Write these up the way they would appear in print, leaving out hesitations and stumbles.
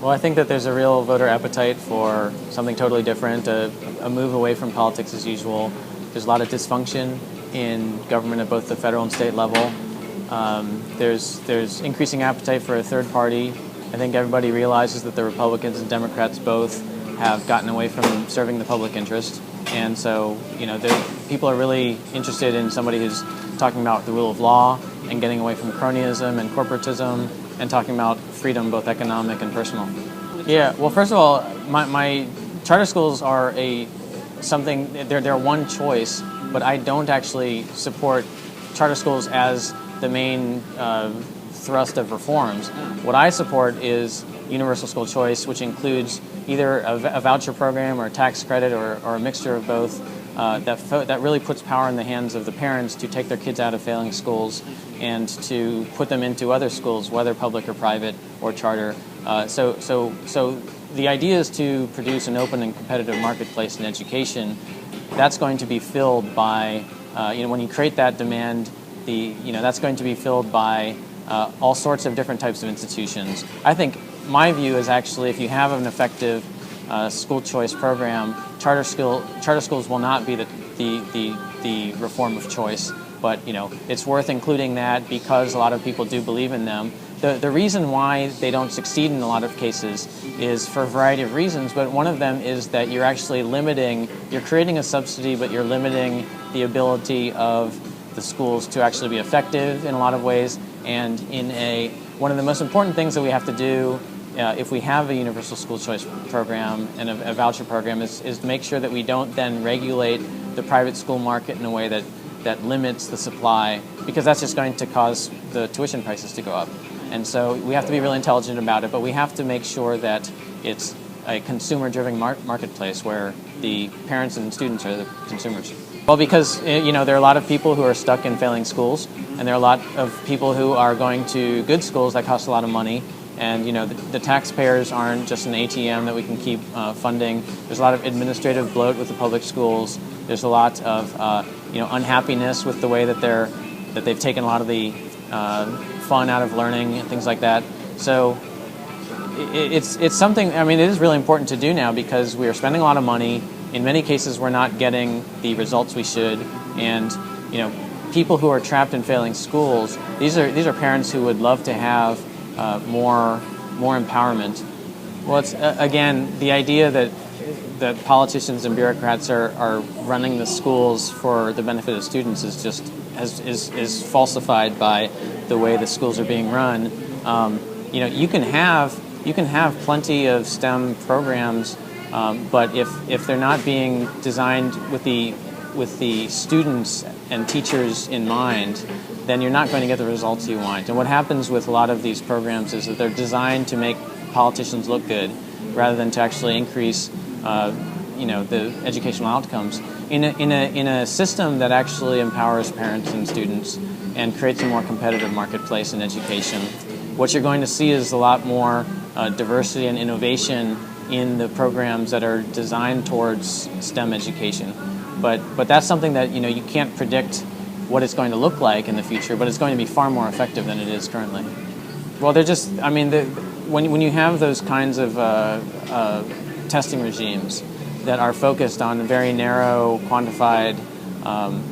Well, I think that there's a real voter appetite for something totally different, a move away from politics as usual. There's a lot of dysfunction in government at both the federal and state level. There's increasing appetite for a third party. I think everybody realizes that the Republicans and Democrats both have gotten away from serving the public interest. And so, people are really interested in somebody who's talking about the rule of law and getting away from cronyism and corporatism and talking about freedom, both economic and personal. Yeah, well, first of all, my charter schools are they're one choice, but I don't actually support charter schools as the main thrust of reforms. What I support is universal school choice, which includes either a voucher program or a tax credit or a mixture of both, that really puts power in the hands of the parents to take their kids out of failing schools and to put them into other schools, whether public or private or charter. So the idea is to produce an open and competitive marketplace in education. That's going to be filled by, when you create that demand, that's going to be filled by all sorts of different types of institutions. I think my view is actually if you have an effective school choice program, charter schools will not be the reform of choice, but it's worth including that because a lot of people do believe in them. The reason why they don't succeed in a lot of cases is for a variety of reasons, but one of them is that you're actually you're creating a subsidy, but you're limiting the ability of the schools to actually be effective in a lot of ways. And one of the most important things that we have to do if we have a universal school choice program and a voucher program is to make sure that we don't then regulate the private school market in a way that limits the supply, because that's just going to cause the tuition prices to go up. And so we have to be really intelligent about it, but we have to make sure that it's a consumer-driven marketplace where the parents and students are the consumers. Well, because there are a lot of people who are stuck in failing schools, and there are a lot of people who are going to good schools that cost a lot of money. And the taxpayers aren't just an ATM that we can keep funding. There's a lot of administrative bloat with the public schools. There's a lot of unhappiness with the way that they've taken a lot of the fun out of learning and things like that. So it's something. I mean, it is really important to do now because we are spending a lot of money. In many cases, we're not getting the results we should, and people who are trapped in failing schools. These are parents who would love to have more empowerment. Well, it's again the idea that politicians and bureaucrats are running the schools for the benefit of students is falsified by the way the schools are being run. You can have plenty of STEM programs, but if they're not being designed with the students and teachers in mind, then you're not going to get the results you want. And what happens with a lot of these programs is that they're designed to make politicians look good rather than to actually increase the educational outcomes. In a system that actually empowers parents and students and creates a more competitive marketplace in education, what you're going to see is a lot more diversity and innovation in the programs that are designed towards STEM education. But that's something that you can't predict what it's going to look like in the future, but it's going to be far more effective than it is currently. Well, when you have those kinds of testing regimes that are focused on very narrow, quantified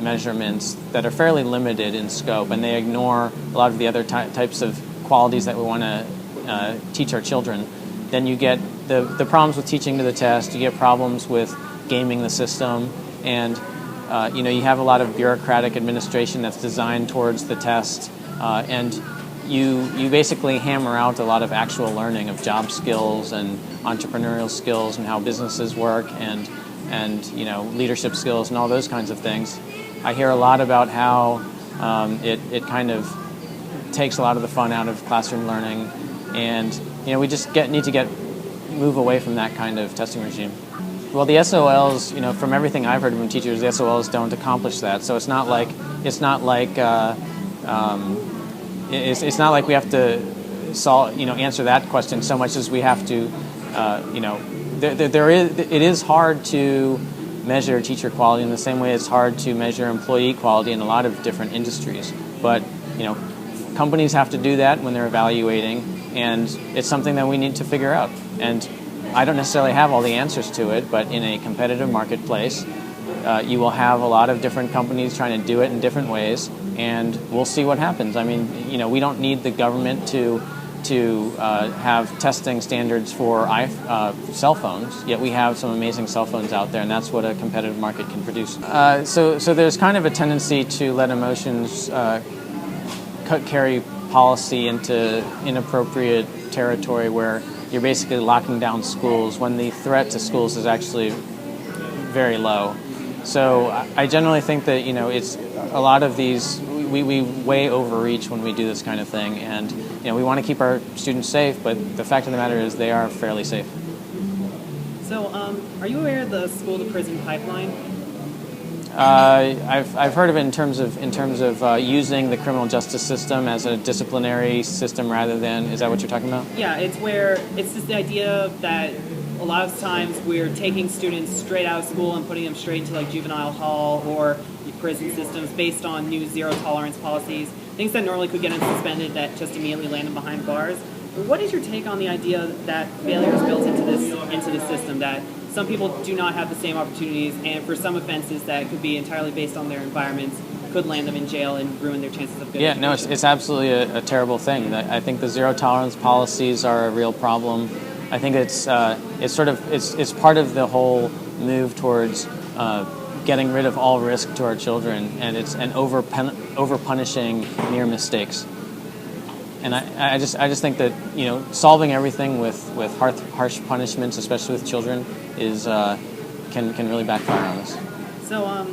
measurements that are fairly limited in scope, and they ignore a lot of the other types of qualities that we want to teach our children, then you get the problems with teaching to the test, you get problems with gaming the system, and you have a lot of bureaucratic administration that's designed towards the test, and you basically hammer out a lot of actual learning of job skills and entrepreneurial skills and how businesses work and leadership skills and all those kinds of things. I hear a lot about how it kind of takes a lot of the fun out of classroom learning, and we just need to move away from that kind of testing regime. Well, the SOLs, from everything I've heard from teachers, the SOLs don't accomplish that. So it's not like we have to answer that question so much as we have to, it is hard to measure teacher quality in the same way it's hard to measure employee quality in a lot of different industries. But companies have to do that when they're evaluating, and it's something that we need to figure out. And I don't necessarily have all the answers to it, but in a competitive marketplace, you will have a lot of different companies trying to do it in different ways, and we'll see what happens. I mean, we don't need the government to have testing standards for cell phones, yet we have some amazing cell phones out there, and that's what a competitive market can produce. So there's kind of a tendency to let emotions carry policy into inappropriate territory where you're basically locking down schools when the threat to schools is actually very low. So I generally think that it's a lot of these we way overreach when we do this kind of thing, and we want to keep our students safe, but the fact of the matter is they are fairly safe. So are you aware of the school to prison pipeline? I've heard of it in terms of using the criminal justice system as a disciplinary system rather than, is that what you're talking about? Yeah, it's just the idea that a lot of times we're taking students straight out of school and putting them straight into like juvenile hall or prison systems based on new zero tolerance policies, things that normally could get them suspended that just immediately land them behind bars. What is your take on the idea that failure is built into the system, that some people do not have the same opportunities, and for some offenses that could be entirely based on their environments could land them in jail and ruin their chances of good education? No, it's absolutely a terrible thing. I think the zero tolerance policies are a real problem. I think it's part of the whole move towards getting rid of all risk to our children, and it's over punishing mere mistakes. And I just think that solving everything with harsh punishments, especially with children, is can really backfire on us. So,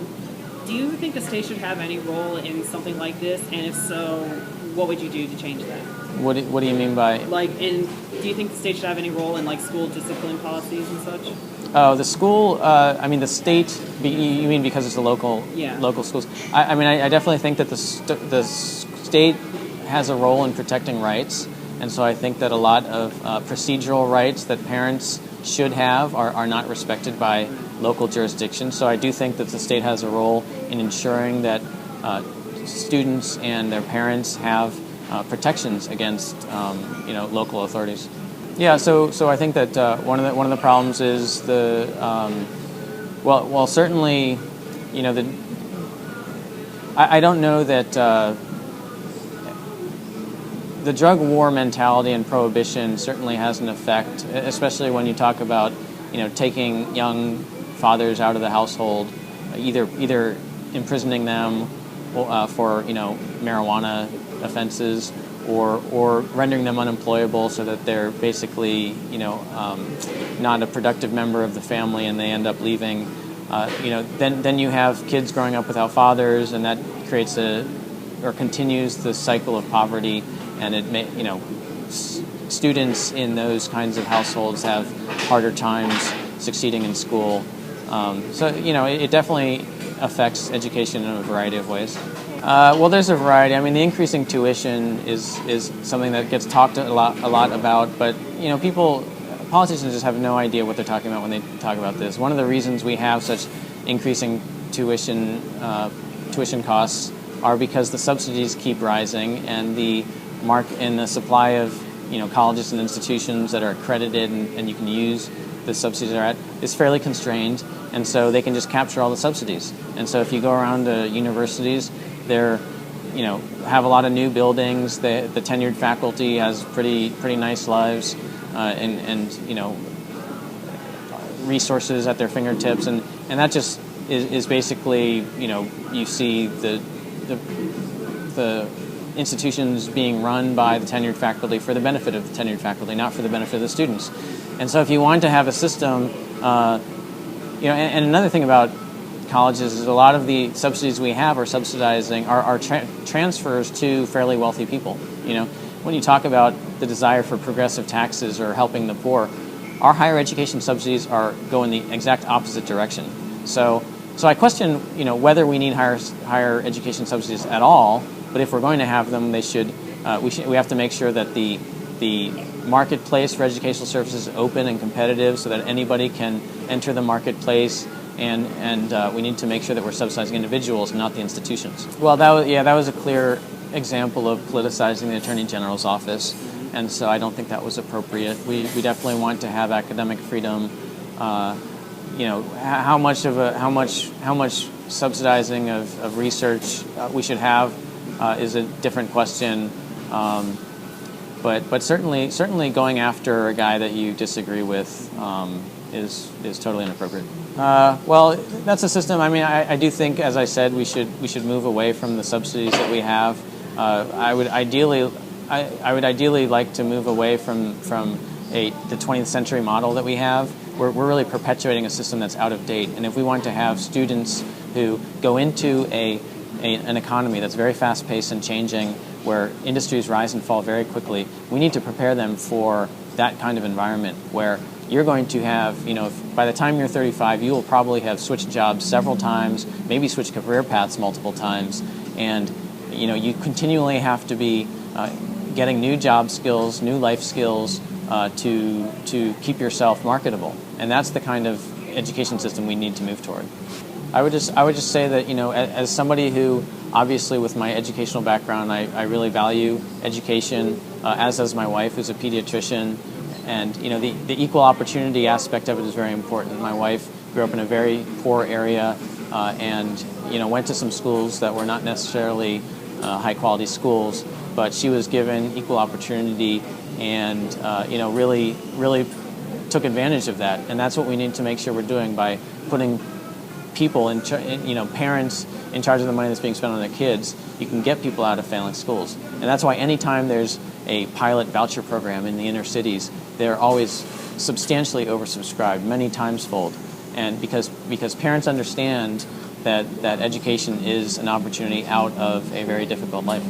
do you think the state should have any role in something like this? And if so, what would you do to change that? What do you mean by do you think the state should have any role in school discipline policies and such? Oh, the school. The state. You mean because it's the local schools? I definitely think that the state has a role in protecting rights, and so I think that a lot of procedural rights that parents should have are not respected by local jurisdictions. So I do think that the state has a role in ensuring that students and their parents have protections against local authorities. Yeah, so I think that one of the problems is certainly, I don't know that the drug war mentality and prohibition certainly has an effect, especially when you talk about taking young fathers out of the household, either imprisoning them for marijuana offenses, or rendering them unemployable so that they're basically not a productive member of the family and they end up leaving. Then you have kids growing up without fathers, and that creates continues the cycle of poverty, and it students in those kinds of households have harder times succeeding in school. It definitely affects education in a variety of ways. There's a variety. The increasing tuition is something that gets talked a lot about, but politicians just have no idea what they're talking about when they talk about this. One of the reasons we have such increasing tuition costs are because the subsidies keep rising, and the supply of colleges and institutions that are accredited and you can use the subsidies are at is fairly constrained, and so they can just capture all the subsidies. And so if you go around to universities, they're have a lot of new buildings. The tenured faculty has pretty nice lives, and resources at their fingertips, and that just is basically you see the institutions being run by the tenured faculty for the benefit of the tenured faculty, not for the benefit of the students. And so if you want to have a system, and another thing about colleges is a lot of the subsidies we have are subsidizing are transfers to fairly wealthy people. When you talk about the desire for progressive taxes or helping the poor, our higher education subsidies go in the exact opposite direction. So I question whether we need higher education subsidies at all. But if we're going to have them, they should. We have to make sure that the marketplace for educational services is open and competitive, so that anybody can enter the marketplace. And we need to make sure that we're subsidizing individuals, not the institutions. Well, that was a clear example of politicizing the Attorney General's office. and so I don't think that was appropriate. We definitely want to have academic freedom. How much subsidizing of research we should have is a different question. But certainly going after a guy that you disagree with is totally inappropriate. Well, that's a system. I mean, I do think, as I said, we should move away from the subsidies that we have. I would ideally like to move away from the 20th century model that we have. We're really perpetuating a system that's out of date. And if we want to have students who go into an economy that's very fast-paced and changing, where industries rise and fall very quickly, we need to prepare them for that kind of environment where you're going to have, by the time you're 35, you will probably have switched jobs several times, maybe switched career paths multiple times, and you continually have to be getting new job skills, new life skills to keep yourself marketable. And that's the kind of education system we need to move toward. I would just say that, as somebody who, obviously with my educational background, I really value education, as does my wife, who's a pediatrician. And, the equal opportunity aspect of it is very important. My wife grew up in a very poor area and, went to some schools that were not necessarily high-quality schools, but she was given equal opportunity and, really took advantage of that. And that's what we need to make sure we're doing by putting people parents in charge of the money that's being spent on their kids. You can get people out of failing schools. And that's why anytime there's a pilot voucher program in the inner cities, they're always substantially oversubscribed, many times fold. And because parents understand that education is an opportunity out of a very difficult life.